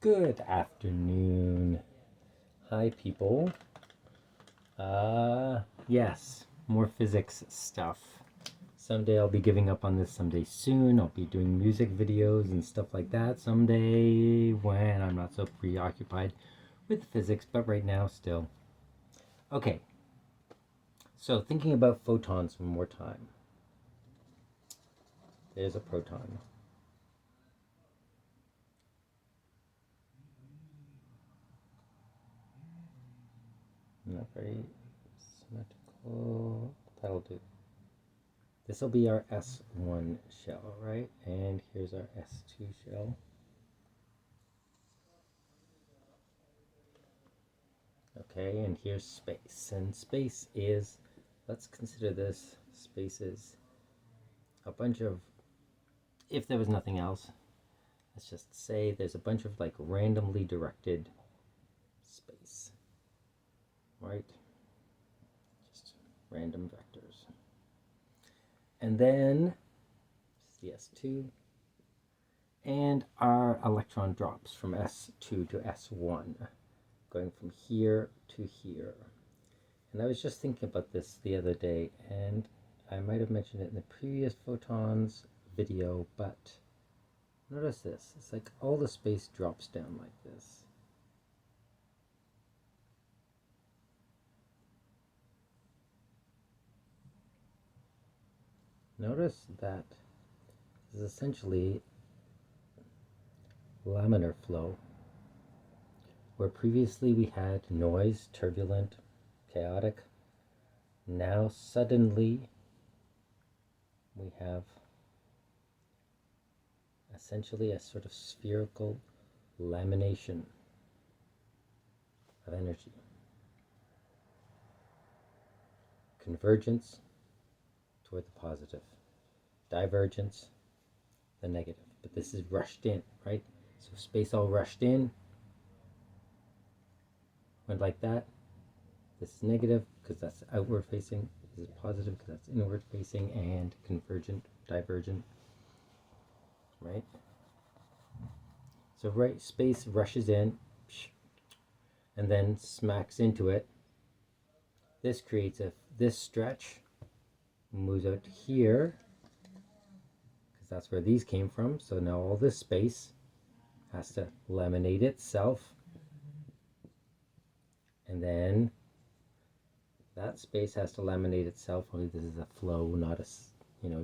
Good afternoon. Hi, people. Yes, more physics stuff. Someday I'll be giving up on this someday soon. I'll be doing music videos and stuff like that someday when I'm not so preoccupied with physics, but right now still. Okay, so thinking about photons one more time. There's a proton. Not very symmetrical. That'll do. This will be our S1 shell, right? And here's our S2 shell. Okay, and here's space. And space is, let's consider this, space is a bunch of, if there was nothing else, let's just say there's a bunch of like randomly directed space, right? Just random vectors. And then the S2, and our electron drops from S2 to S1, going from here to here. And I was just thinking about this the other day, and I might have mentioned it in the previous photons video, but notice this. It's like all the space drops down like this. Notice that this is essentially laminar flow, where previously we had noise, turbulent, chaotic. Now suddenly we have essentially a sort of spherical lamination of energy. Convergence toward the positive, divergence, the negative. But this is rushed in, right? So space all rushed in, went like that. This is negative because that's outward facing. This is positive because that's inward facing, and convergent, divergent, right? So right, space rushes in and then smacks into it. This creates this stretch, moves out here because that's where these came from. So now all this space has to laminate itself, and then that space has to laminate itself. Only this is a flow, not a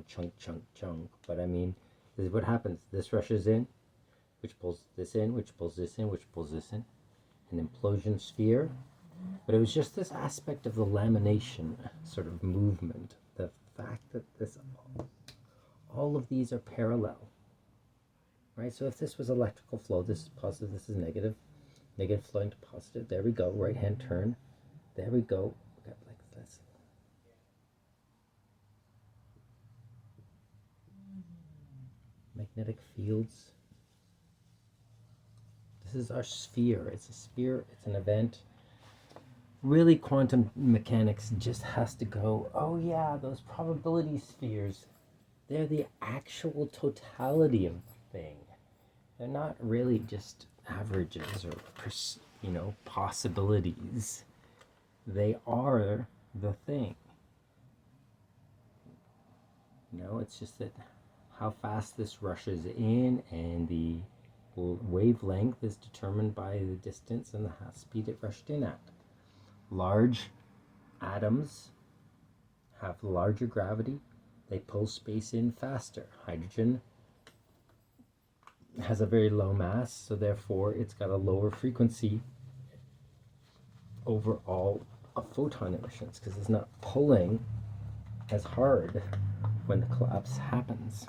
chunk. But I mean, this is what happens. This rushes in, which pulls this in, which pulls this in, which pulls this in. An implosion sphere. But it was just this aspect of the lamination sort of movement, the fact that all of these are parallel, right? So if this was electrical flow, this is positive, this is negative, negative flowing to positive. There we go, right hand turn. There we go. Like this. Magnetic fields. This is our sphere. It's a sphere, it's an event. Really, quantum mechanics just has to go, oh yeah, those probability spheres, they're the actual totality of the thing. They're not really just averages or possibilities. They are the thing. It's just that how fast this rushes in, and the wavelength is determined by the distance and the speed it rushed in at. Large atoms have larger gravity. They pull space in faster. Hydrogen has a very low mass, so therefore it's got a lower frequency overall of photon emissions because it's not pulling as hard when the collapse happens.